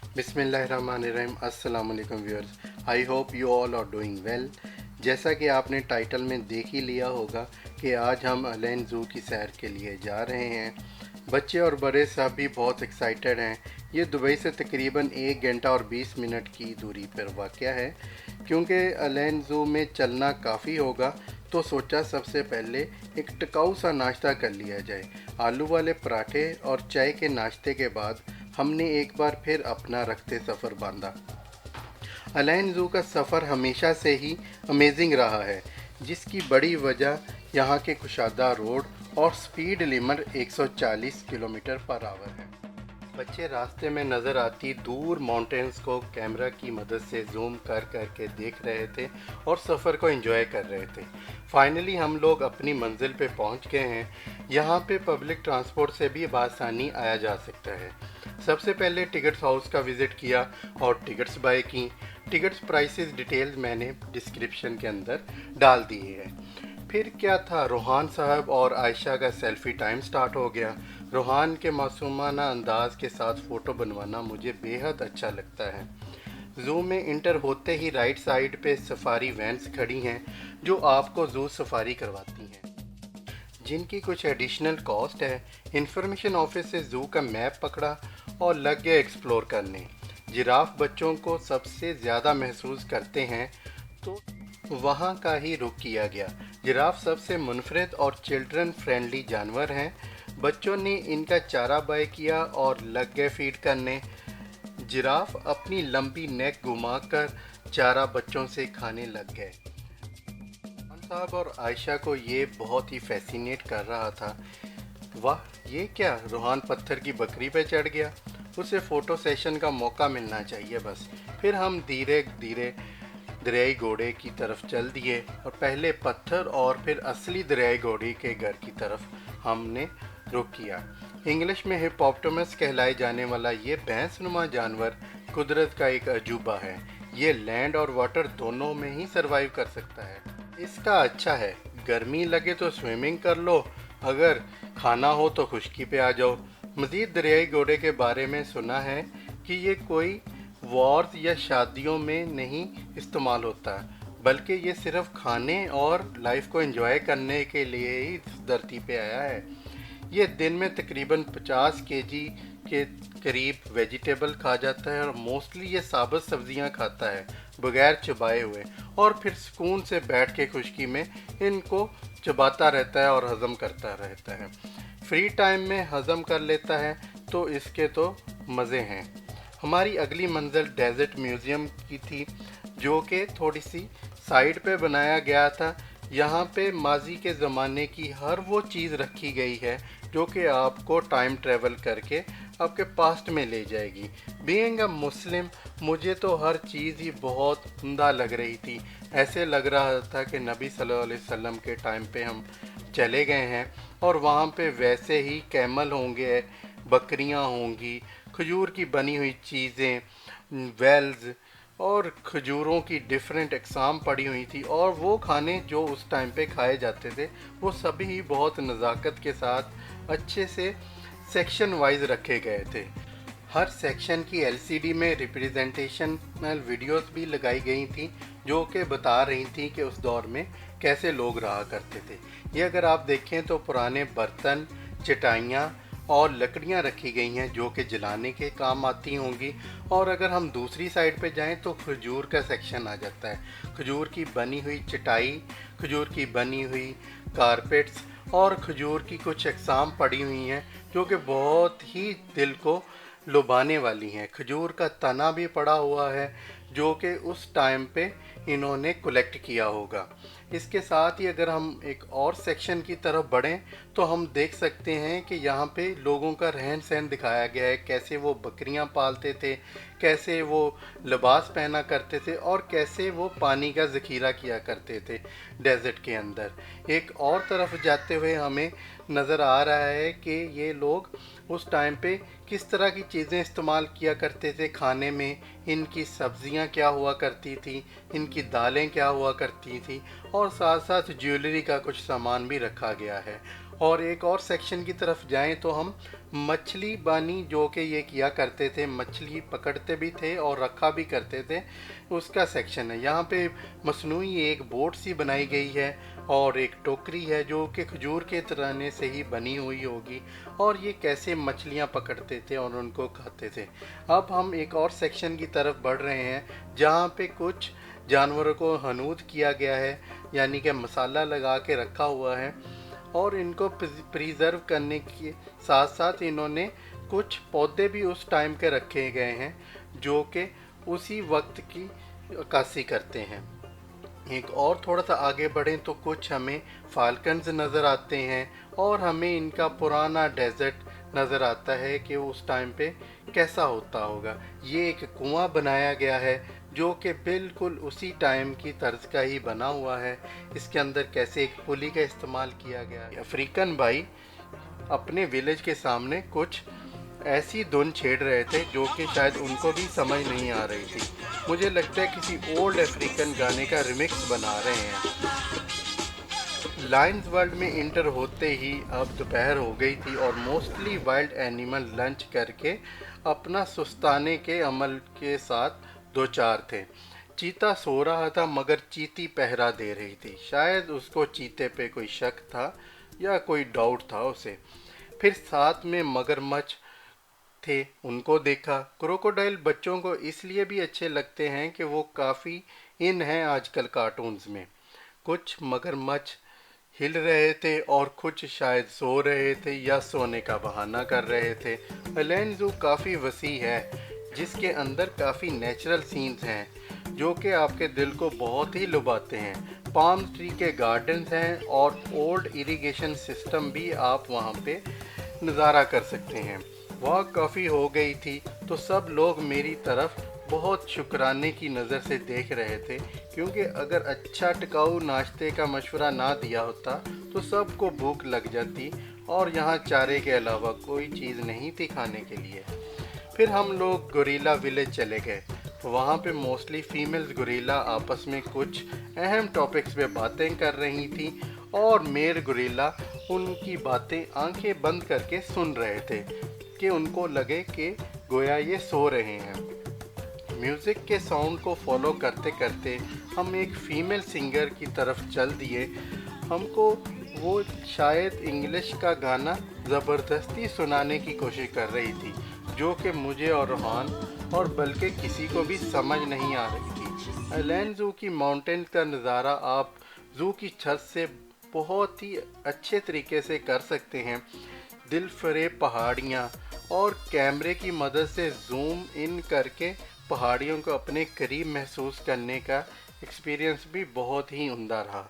बिस्मिल्लाहिर्रहमानिर्रहीम। अस्सलाम वालेकुम viewers, I hope you all are doing well. जैसा कि आपने टाइटल में देख ही लिया होगा कि आज हम अलैन ज़ू की सैर के लिए जा रहे हैं। बच्चे और बड़े सब भी बहुत एक्साइटेड हैं। ये दुबई से तकरीबन 1 घंटा और 20 मिनट की दूरी पर वाक़या है। क्योंकि अलैन ज़ू में चलना काफ़ी होगा तो सोचा सबसे पहले एक टिकाऊ सा नाश्ता कर लिया जाए। आलू वाले पराठे और चाय के नाश्ते के बाद हमने एक बार फिर अपना रखते सफ़र बांधा। अलैन ज़ू का सफ़र हमेशा से ही अमेजिंग रहा है, जिसकी बड़ी वजह यहाँ के कुशादा रोड और speed limit 140 kilometre per hour है। बच्चे रास्ते में नज़र आती दूर माउंटेन्स को कैमरा की मदद से जूम कर के देख रहे थे और सफ़र को एंजॉय कर रहे थे। फाइनली हम लोग अपनी मंजिल पे पहुंच गए हैं। यहाँ पे पब्लिक ट्रांसपोर्ट से भी बआसानी आया जा सकता है। सबसे पहले टिकट्स हाउस का विज़िट किया और टिकट्स बाय की। टिकट्स प्राइसेस डिटेल्स मैंने डिस्क्रिप्शन के अंदर डाल दिए हैं। फिर क्या था, रोहान साहब और आयशा का सेल्फ़ी टाइम स्टार्ट हो गया। रोहान के मासूमाना अंदाज के साथ फ़ोटो बनवाना मुझे बेहद अच्छा लगता है। ज़ू में इंटर होते ही राइट साइड पे सफारी वैन्स खड़ी हैं जो आपको ज़ू सफारी करवाती हैं, जिनकी कुछ एडिशनल कॉस्ट है। इंफॉर्मेशन ऑफिस से ज़ू का मैप पकड़ा और लग गए एक्सप्लोर करने। जिराफ बच्चों को सबसे ज़्यादा महसूस करते हैं तो वहाँ का ही रुख किया गया। जिराफ सबसे मुनफरद और चिल्ड्रन फ्रेंडली जानवर हैं। बच्चों ने इनका चारा बाय किया और लग गए फीड करने। जिराफ अपनी लंबी नेक घुमाकर चारा बच्चों से खाने लग गए। खान साहब और आयशा को ये बहुत ही फैसिनेट कर रहा था। वाह, ये क्या, रूहान पत्थर की बकरी पे चढ़ गया। उसे फ़ोटो सेशन का मौका मिलना चाहिए बस। फिर हम धीरे धीरे दरियाई घोड़े की तरफ चल दिए और पहले पत्थर और फिर असली दरियाई घोड़े के घर की तरफ हमने रुख किया। इंग्लिश में हिप्पोपोटामस कहलाए जाने वाला ये भैंसनुमा जानवर कुदरत का एक अजूबा है। ये लैंड और वाटर दोनों में ही सरवाइव कर सकता है। इसका अच्छा है, गर्मी लगे तो स्विमिंग कर लो, अगर खाना हो तो खुश्की पे आ जाओ। मज़ीद दरियाई घोड़े के बारे में सुना है कि ये कोई वॉर्स या शादियों में नहीं इस्तेमाल होता, बल्कि ये सिर्फ खाने और लाइफ को एंजॉय करने के लिए ही इस धरती पे आया है। ये दिन में तकरीबन 50 केजी के करीब वेजिटेबल खा जाता है और मोस्टली ये साबुत सब्जियां खाता है बगैर चबाए हुए, और फिर सुकून से बैठ के खुश्की में इनको चबाता रहता है और हज़म करता रहता है। फ्री टाइम में हज़म कर लेता है तो इसके तो मज़े हैं। हमारी अगली मंजिल डेजर्ट म्यूज़ियम की थी, जो कि थोड़ी सी साइड पे बनाया गया था। यहाँ पे माजी के ज़माने की हर वो चीज़ रखी गई है जो कि आपको टाइम ट्रेवल करके आपके पास्ट में ले जाएगी। बीइंग अ मुस्लिम, मुझे तो हर चीज़ ही बहुत उम्दा लग रही थी। ऐसे लग रहा था कि नबी सल्लल्लाहु अलैहि वसल्लम के टाइम पे हम चले गए हैं और वहाँ पे वैसे ही कैमल होंगे, बकरियाँ होंगी, खजूर की बनी हुई चीज़ें, वेल्स और खजूरों की डिफरेंट अक़साम पड़ी हुई थी। और वो खाने जो उस टाइम पे खाए जाते थे वो सभी बहुत नज़ाकत के साथ अच्छे से सेक्शन वाइज रखे गए थे। हर सेक्शन की एलसीडी में रिप्रेजेंटेशनल वीडियोस भी लगाई गई थी जो कि बता रही थी कि उस दौर में कैसे लोग रहा करते थे। ये अगर आप देखें तो पुराने बर्तन, चटाइयाँ और लकड़ियाँ रखी गई हैं जो कि जलाने के काम आती होंगी। और अगर हम दूसरी साइड पे जाएं तो खजूर का सेक्शन आ जाता है। खजूर की बनी हुई चटाई, खजूर की बनी हुई कारपेट्स और खजूर की कुछ अक़साम पड़ी हुई हैं जो कि बहुत ही दिल को लुभाने वाली हैं। खजूर का तना भी पड़ा हुआ है जो कि उस टाइम पे इन्होंने कलेक्ट किया होगा। इसके साथ ही अगर हम एक और सेक्शन की तरफ बढ़ें तो हम देख सकते हैं कि यहाँ पे लोगों का रहन सहन दिखाया गया है, कैसे वो बकरियाँ पालते थे, कैसे वो लिबास पहना करते थे और कैसे वो पानी का ज़ख़ीरा किया करते थे डेजर्ट के अंदर। एक और तरफ जाते हुए हमें नज़र आ रहा है कि ये लोग उस टाइम पे किस तरह की चीज़ें इस्तेमाल किया करते थे खाने में। इनकी सब्ज़ियाँ क्या हुआ करती थी, इनकी दालें क्या हुआ करती थी और साथ साथ ज्वेलरी का कुछ सामान भी रखा गया है। और एक और सेक्शन की तरफ जाएं तो हम मछली बानी जो कि ये किया करते थे, मछली पकड़ते भी थे और रखा भी करते थे, उसका सेक्शन है। यहाँ पे मसनूई एक बोट सी बनाई गई है और एक टोकरी है जो कि खजूर के तराने से ही बनी हुई होगी, और ये कैसे मछलियाँ पकड़ते थे और उनको खाते थे। अब हम एक और सेक्शन की तरफ बढ़ रहे हैं जहाँ पे कुछ जानवरों को हनूद किया गया है, यानी कि मसाला लगा के रखा हुआ है, और इनको प्रिजर्व करने के साथ साथ इन्होंने कुछ पौधे भी उस टाइम के रखे गए हैं जो कि उसी वक्त की अक्कासी करते हैं। एक और थोड़ा सा आगे बढ़ें तो कुछ हमें फाल्कन्स नज़र आते हैं और हमें इनका पुराना डेजर्ट नज़र आता है कि उस टाइम पे कैसा होता होगा। ये एक कुआं बनाया गया है जो कि बिल्कुल उसी टाइम की तर्ज का ही बना हुआ है। इसके अंदर कैसे एक पुली का इस्तेमाल किया गया है। अफ्रीकन भाई अपने विलेज के सामने कुछ ऐसी धुन छेड़ रहे थे जो कि शायद उनको भी समझ नहीं आ रही थी। मुझे लगता है किसी ओल्ड अफ्रीकन गाने का रिमिक्स बना रहे हैं। लायंस वर्ल्ड में इंटर होते ही अब दोपहर हो गई थी और मोस्टली वाइल्ड एनिमल लंच करके अपना सुस्ताने के अमल के साथ दो चार थे। चीता सो रहा था मगर चीती पहरा दे रही थी। शायद उसको चीते पे कोई शक था या कोई डाउट था उसे। फिर साथ में मगरमच्छ थे, उनको देखा। क्रोकोडाइल बच्चों को इसलिए भी अच्छे लगते हैं कि वो काफ़ी इन हैं आजकल कार्टून्स में। कुछ मगरमच्छ हिल रहे थे और कुछ शायद सो रहे थे या सोने का बहाना कर रहे थे। अलेन ज़ू काफ़ी वसी है जिसके अंदर काफ़ी नेचुरल सीन्स हैं जो कि आपके दिल को बहुत ही लुभाते हैं। पाम ट्री के गार्डन्स हैं और ओल्ड इरिगेशन सिस्टम भी आप वहाँ पे नज़ारा कर सकते हैं। वॉक काफ़ी हो गई थी तो सब लोग मेरी तरफ बहुत शुक्राने की नज़र से देख रहे थे, क्योंकि अगर अच्छा टिकाऊ नाश्ते का मशवरा ना दिया होता तो सबको भूख लग जाती और यहाँ चारे के अलावा कोई चीज़ नहीं थी खाने के लिए। फिर हम लोग गोरिल्ला विलेज चले गए। वहाँ पे मोस्टली फीमेल्स गोरिल्ला आपस में कुछ अहम टॉपिक्स पे बातें कर रही थी और मेल गोरिल्ला उनकी बातें आंखें बंद करके सुन रहे थे कि उनको लगे कि गोया ये सो रहे हैं। म्यूज़िक के साउंड को फॉलो करते करते हम एक फ़ीमेल सिंगर की तरफ चल दिए। हमको वो शायद इंग्लिश का गाना ज़बरदस्ती सुनाने की कोशिश कर रही थी जो कि मुझे और रोहान और बल्कि किसी को भी समझ नहीं आ रही थी। अलेन ज़ू की माउंटेन का नज़ारा आप ज़ू की छत से बहुत ही अच्छे तरीके से कर सकते हैं। दिल फरेब पहाड़ियाँ और कैमरे की मदद से जूम इन करके पहाड़ियों को अपने करीब महसूस करने का एक्सपीरियंस भी बहुत ही उम्दा रहा।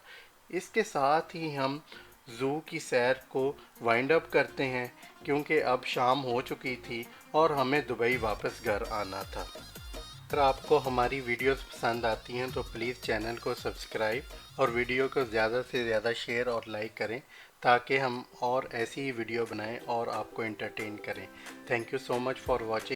इसके साथ ही हम ज़ू की सैर को वाइंड अप करते हैं क्योंकि अब शाम हो चुकी थी और हमें दुबई वापस घर आना था। अगर आपको हमारी वीडियोस पसंद आती हैं तो प्लीज़ चैनल को सब्सक्राइब और वीडियो को ज़्यादा से ज़्यादा शेयर और लाइक करें ताकि हम और ऐसी ही वीडियो बनाएं और आपको एंटरटेन करें। Thank you so much for watching.